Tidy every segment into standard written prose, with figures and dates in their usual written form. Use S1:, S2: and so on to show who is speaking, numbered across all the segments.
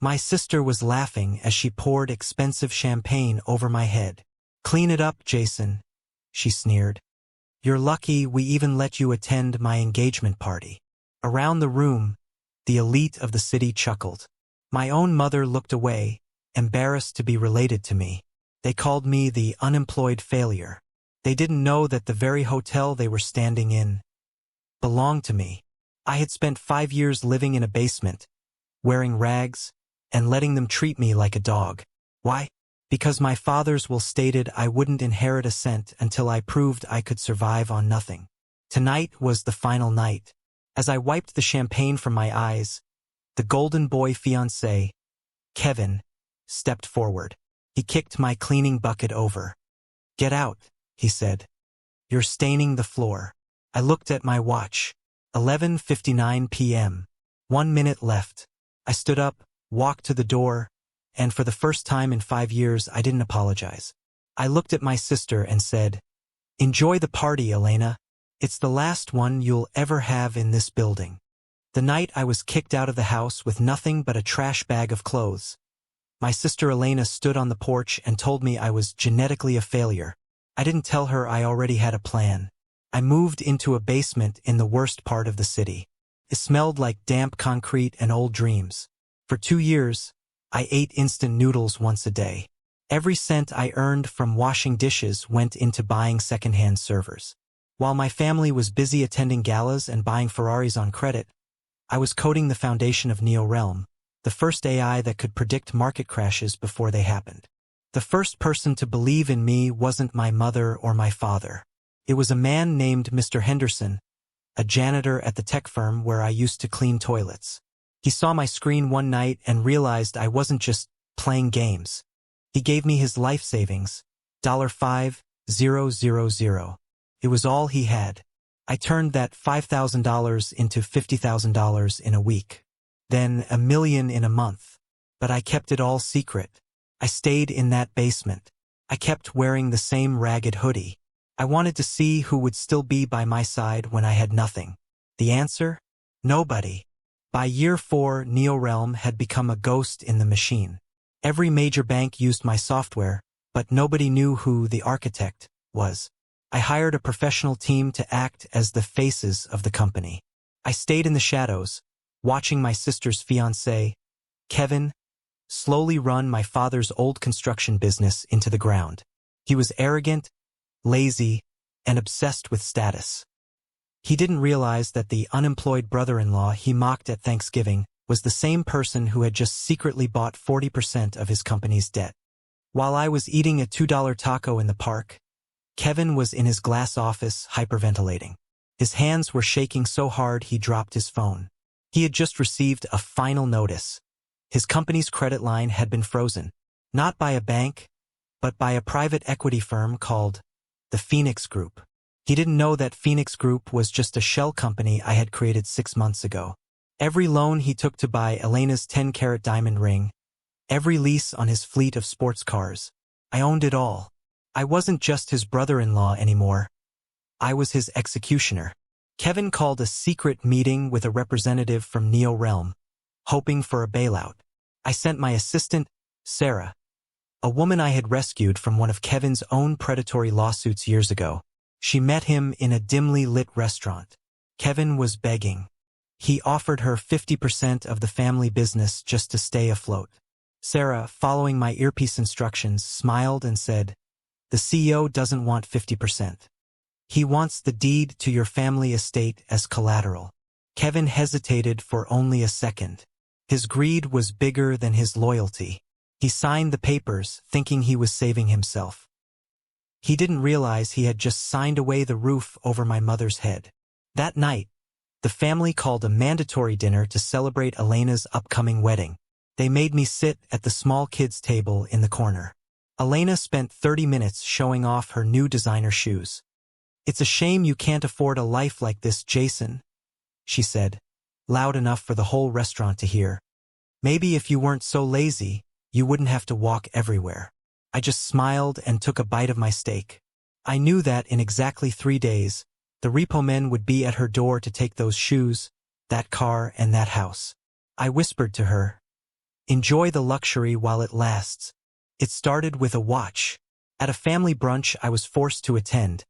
S1: My sister was laughing as she poured expensive champagne over my head. "Clean it up, Jason," she sneered. "You're lucky we even let you attend my engagement party." Around the room, the elite of the city chuckled. My own mother looked away, embarrassed to be related to me. They called me the unemployed failure. They didn't know that the very hotel they were standing in belonged to me. I had spent 5 years living in a basement, wearing rags, and letting them treat me like a dog. Why? Because my father's will stated I wouldn't inherit a cent until I proved I could survive on nothing. Tonight was the final night. As I wiped the champagne from my eyes, the golden boy fiancé, Kevin, stepped forward. He kicked my cleaning bucket over. "Get out," he said. "You're staining the floor." I looked at my watch. 11:59 p.m. 1 minute left. I stood up, walked to the door, and for the first time in 5 years I didn't apologize. I looked at my sister and said, "Enjoy the party, Elena. It's the last one you'll ever have in this building." The night I was kicked out of the house with nothing but a trash bag of clothes. My sister Elena stood on the porch and told me I was genetically a failure. I didn't tell her I already had a plan. I moved into a basement in the worst part of the city. It smelled like damp concrete and old dreams. For 2 years, I ate instant noodles once a day. Every cent I earned from washing dishes went into buying secondhand servers. While my family was busy attending galas and buying Ferraris on credit, I was coding the foundation of Neo-Realm, the first AI that could predict market crashes before they happened. The first person to believe in me wasn't my mother or my father. It was a man named Mr. Henderson, a janitor at the tech firm where I used to clean toilets. He saw my screen one night and realized I wasn't just playing games. He gave me his life savings, $5,000. It was all he had. I turned that $5,000 into $50,000 in a week, then $1 million in a month. But I kept it all secret. I stayed in that basement. I kept wearing the same ragged hoodie. I wanted to see who would still be by my side when I had nothing. The answer? Nobody. By year 4, Neo-Realm had become a ghost in the machine. Every major bank used my software, but nobody knew who the architect was. I hired a professional team to act as the faces of the company. I stayed in the shadows, watching my sister's fiancé, Kevin, slowly run my father's old construction business into the ground. He was arrogant, lazy, and obsessed with status. He didn't realize that the unemployed brother-in-law he mocked at Thanksgiving was the same person who had just secretly bought 40% of his company's debt. While I was eating a $2 taco in the park, Kevin was in his glass office hyperventilating. His hands were shaking so hard he dropped his phone. He had just received a final notice. His company's credit line had been frozen, not by a bank, but by a private equity firm called the Phoenix Group. He didn't know that Phoenix Group was just a shell company I had created 6 months ago. Every loan he took to buy Elena's 10-carat diamond ring, every lease on his fleet of sports cars, I owned it all. I wasn't just his brother-in-law anymore. I was his executioner. Kevin called a secret meeting with a representative from Neo-Realm, hoping for a bailout. I sent my assistant, Sarah, a woman I had rescued from one of Kevin's own predatory lawsuits years ago. She met him in a dimly lit restaurant. Kevin was begging. He offered her 50% of the family business just to stay afloat. Sarah, following my earpiece instructions, smiled and said, "The CEO doesn't want 50%. He wants the deed to your family estate as collateral." Kevin hesitated for only a second. His greed was bigger than his loyalty. He signed the papers, thinking he was saving himself. He didn't realize he had just signed away the roof over my mother's head. That night, the family called a mandatory dinner to celebrate Elena's upcoming wedding. They made me sit at the small kids' table in the corner. Elena spent 30 minutes showing off her new designer shoes. "It's a shame you can't afford a life like this, Jason," she said, loud enough for the whole restaurant to hear. "Maybe if you weren't so lazy, you wouldn't have to walk everywhere." I just smiled and took a bite of my steak. I knew that in exactly 3 days, the repo men would be at her door to take those shoes, that car, and that house. I whispered to her, Enjoy the luxury while it lasts. It started with a watch. At a family brunch I was forced to attend.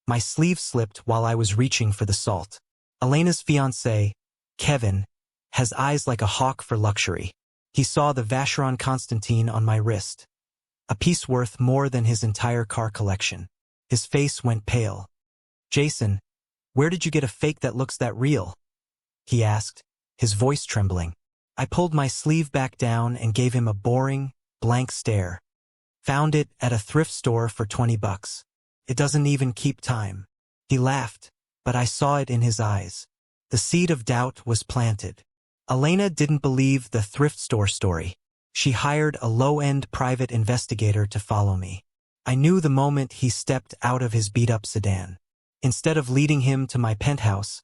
S1: My sleeve slipped while I was reaching for the salt. Elena's fiancé, Kevin, has eyes like a hawk for luxury. He saw the Vacheron Constantine on my wrist, a piece worth more than his entire car collection. His face went pale. "Jason, where did you get a fake that looks that real?" he asked, his voice trembling. I pulled my sleeve back down and gave him a boring, blank stare. "Found it at a thrift store for $20. It doesn't even keep time." He laughed, but I saw it in his eyes. The seed of doubt was planted. Elena didn't believe the thrift store story. She hired a low-end private investigator to follow me. I knew the moment he stepped out of his beat-up sedan. Instead of leading him to my penthouse,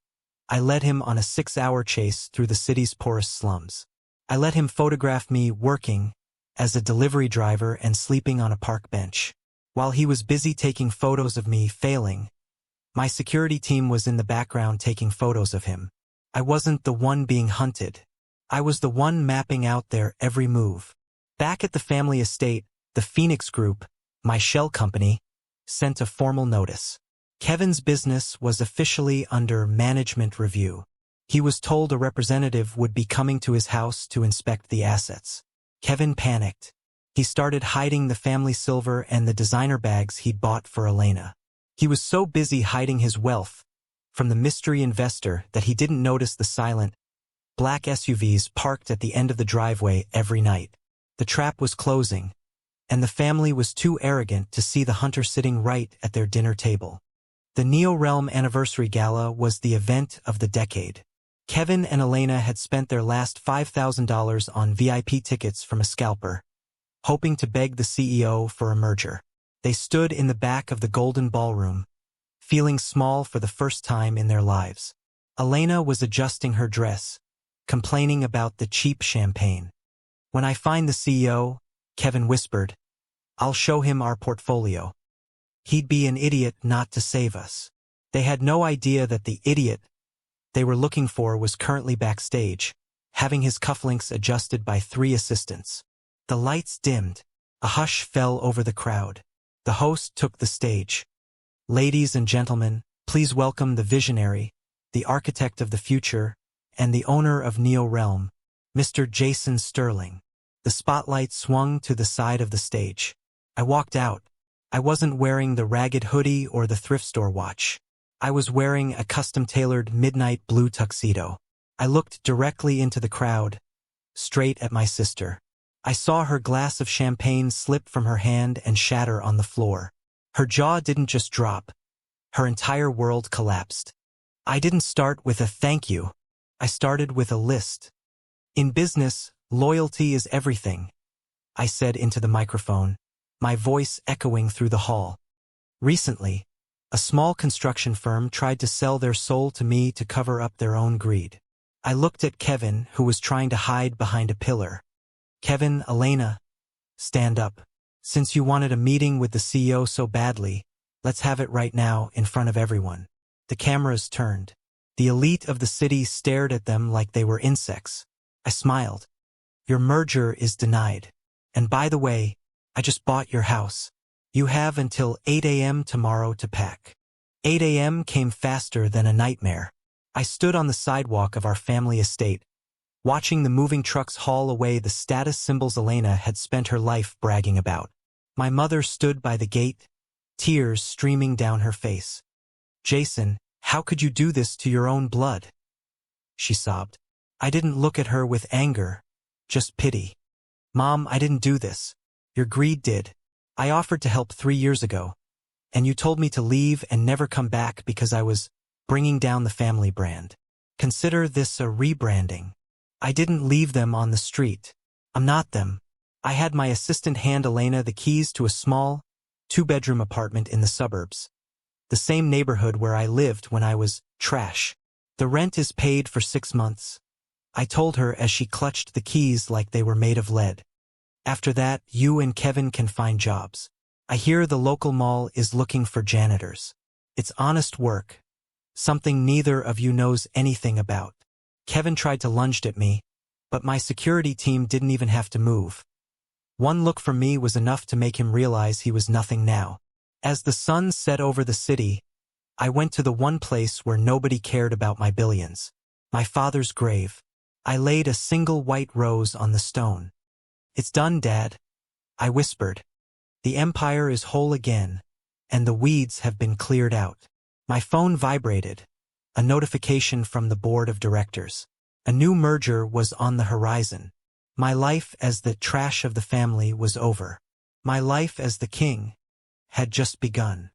S1: I led him on a 6-hour chase through the city's poorest slums. I let him photograph me working as a delivery driver and sleeping on a park bench. While he was busy taking photos of me failing, my security team was in the background taking photos of him. I wasn't the one being hunted. I was the one mapping out their every move. Back at the family estate, the Phoenix Group, my shell company, sent a formal notice. Kevin's business was officially under management review. He was told a representative would be coming to his house to inspect the assets. Kevin panicked. He started hiding the family silver and the designer bags he'd bought for Elena. He was so busy hiding his wealth from the mystery investor that he didn't notice the silent, black SUVs parked at the end of the driveway every night. The trap was closing, and the family was too arrogant to see the hunter sitting right at their dinner table. The Neo-Realm Anniversary Gala was the event of the decade. Kevin and Elena had spent their last $5,000 on VIP tickets from a scalper, hoping to beg the CEO for a merger. They stood in the back of the Golden Ballroom, feeling small for the first time in their lives. Elena was adjusting her dress, complaining about the cheap champagne. "When I find the CEO," Kevin whispered, "I'll show him our portfolio. He'd be an idiot not to save us." They had no idea that the idiot they were looking for was currently backstage, having his cufflinks adjusted by 3 assistants. The lights dimmed. A hush fell over the crowd. The host took the stage. "Ladies and gentlemen, please welcome the visionary, the architect of the future, and the owner of Neo-Realm, Mr. Jason Sterling." The spotlight swung to the side of the stage. I walked out. I wasn't wearing the ragged hoodie or the thrift store watch. I was wearing a custom-tailored midnight blue tuxedo. I looked directly into the crowd, straight at my sister. I saw her glass of champagne slip from her hand and shatter on the floor. Her jaw didn't just drop. Her entire world collapsed. I didn't start with a thank you. I started with a list. "In business, loyalty is everything," I said into the microphone, my voice echoing through the hall. Recently, a small construction firm tried to sell their soul to me to cover up their own greed. I looked at Kevin, who was trying to hide behind a pillar. "Kevin, Elena, stand up. Since you wanted a meeting with the CEO so badly, let's have it right now in front of everyone." The cameras turned. The elite of the city stared at them like they were insects. I smiled. "Your merger is denied. And by the way, I just bought your house. You have until 8 a.m. tomorrow to pack." 8 a.m. came faster than a nightmare. I stood on the sidewalk of our family estate, watching the moving trucks haul away the status symbols Elena had spent her life bragging about. My mother stood by the gate, tears streaming down her face. "Jason, how could you do this to your own blood?" she sobbed. I didn't look at her with anger, just pity. "Mom, I didn't do this. Your greed did. I offered to help 3 years ago, and you told me to leave and never come back because I was bringing down the family brand. Consider this a rebranding. I didn't leave them on the street. I'm not them." I had my assistant hand Elena the keys to a small, 2-bedroom apartment in the suburbs, the same neighborhood where I lived when I was trash. "The rent is paid for 6 months," I told her as she clutched the keys like they were made of lead. "After that, you and Kevin can find jobs. I hear the local mall is looking for janitors. It's honest work, something neither of you knows anything about." Kevin tried to lunge at me, But my security team didn't even have to move. One look from me was enough to make him realize he was nothing now. As the sun set over the city, I went to the one place where nobody cared about my billions. My father's grave. I laid a single white rose on the stone. "It's done, Dad," I whispered. "The empire is whole again, and the weeds have been cleared out." My phone vibrated, a notification from the board of directors. A new merger was on the horizon. My life as the trash of the family was over. My life as the king had just begun.